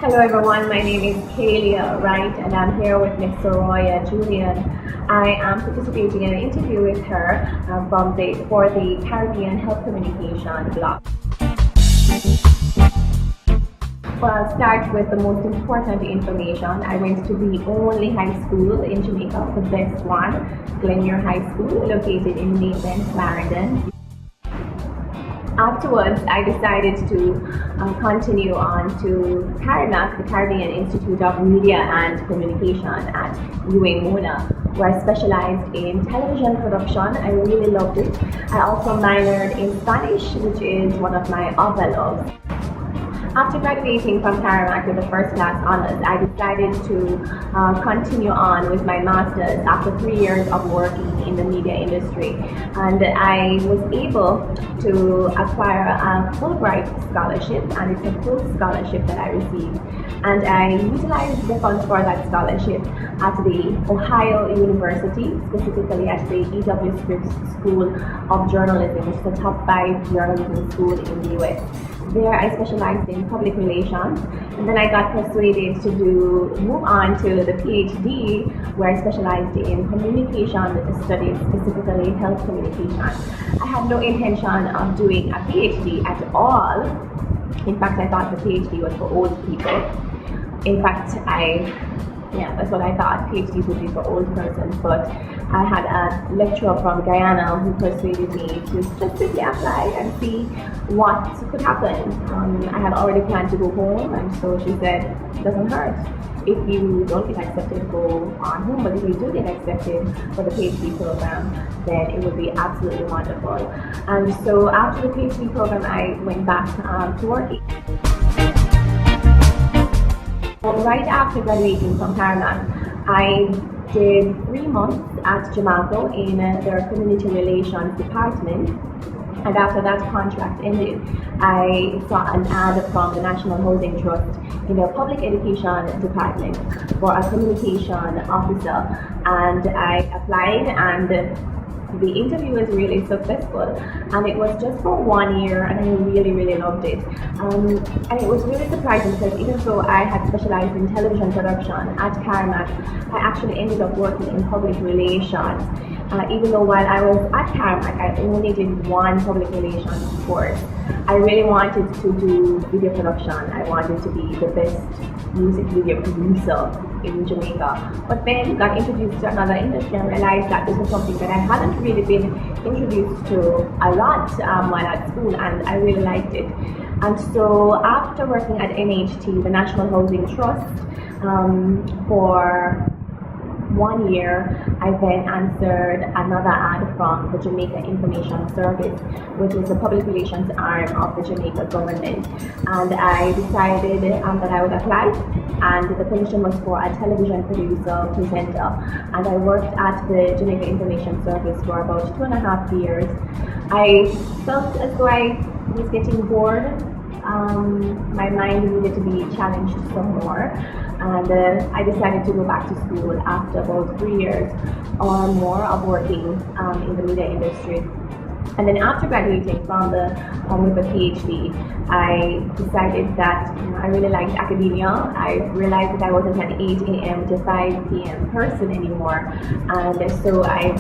Hello everyone, my name is Kallia Wright and I'm here with Miss Soraya Julian. I am participating in an interview with her for the Caribbean Health Communication block. Well, I'll start with the most important information. I went to the only high school in Jamaica, the best one, Glenmuir High School, located in Nathan, Clarendon. Afterwards, I decided to continue on to CARIMAC, the Caribbean Institute of Media and Communication at UA-Mona, where I specialized in television production. I really loved it. I also minored in Spanish, which is one of my other loves. After graduating from CARIMAC with the first class honors, I decided to continue on with my master's after 3 years of working in the media industry. And I was able to acquire a Fulbright scholarship, and it's a full scholarship that I received. And I utilized the funds for that scholarship at the Ohio University, specifically at the E.W. Scripps School of Journalism, which is the top 5 journalism school in the US. There I specialized in public relations, and then I got persuaded to move on to the PhD, where I specialized in communication studies, specifically health communication. I had no intention of doing a PhD at all. In fact, I thought the PhD was for old people. In fact, that's what I thought, PhDs would be for old persons, but I had a lecturer from Guyana who persuaded me to just simply apply and see what could happen. I had already planned to go home, and so she said, it doesn't hurt. If you don't get accepted, go on home, but if you do get accepted for the PhD program, then it would be absolutely wonderful. And so after the PhD program, I went back to working. Right after graduating from CARIMAC, I did 3 months at Jamalco in their community relations department. And after that contract ended, I saw an ad from the National Housing Trust in their public education department for a communication officer. And I applied, and the interview was really successful, and it was just for 1 year, and I really loved it. And it was really surprising because even though I had specialized in television production at CARIMAC, I actually ended up working in public relations. Even though while I was at CARIMAC, I only did one public relations course. I really wanted to do video production. I wanted to be the best music video producer in Jamaica. But then got introduced to another industry and realized that this was something that I hadn't really been introduced to a lot while at school, and I really liked it. And so after working at NHT, the National Housing Trust, for 1 year, I then answered another ad from the Jamaica Information Service, which is the public relations arm of the Jamaica government. And I decided that I would apply, and the position was for a television presenter. And I worked at the Jamaica Information Service for about 2.5 years. I felt as though I was getting bored. My mind needed to be challenged some more, and I decided to go back to school after about 3 years or more of working in the media industry. And then after graduating from with the PhD, I decided that I really liked academia. I realized that I wasn't an 8 a.m. to 5 p.m. person anymore, and so I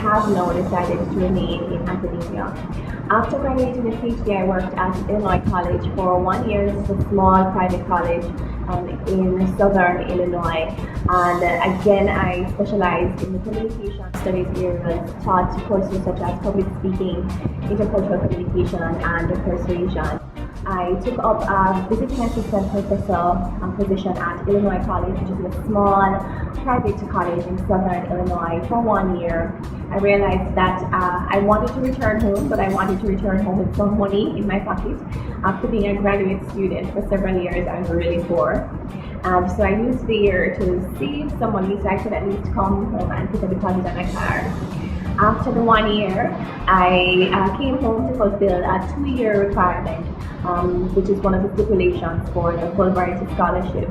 have now decided to remain in academia. After graduating the PhD, I worked at Illinois College for 1 year. It's a small private college in southern Illinois, and again I specialized in the communication studies areas, taught courses such as public speaking, intercultural communication, and persuasion. I took up a visiting assistant professor position at Illinois College, which is a small private college in southern Illinois, for 1 year. I realized that I wanted to return home, but I wanted to return home with some money in my pocket. After being a graduate student for several years, I was really poor. So I used the year to save some money so I could at least come home and put a deposit on my car. After the 1 year, I came home to fulfill a 2-year requirement, which is one of the stipulations for the Fulbright scholarship.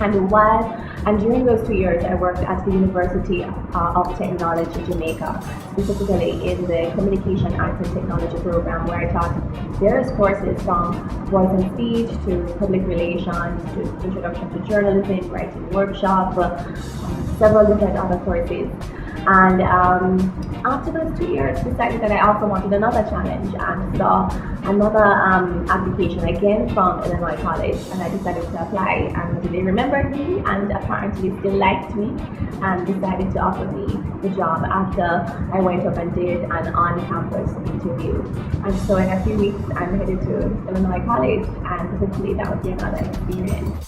And during those 2 years, I worked at the University of Technology, Jamaica, specifically in the Communication Arts and Technology program, where I taught various courses from voice and speech to public relations to introduction to journalism, writing workshop, several different other courses. And after those 2 years, decided that I also wanted another challenge and saw another application again from Illinois College, and I decided to apply. And they remembered me and apparently still liked me and decided to offer me the job after I went up and did an on-campus interview. And so in a few weeks, I'm headed to Illinois College, and hopefully that will be another experience.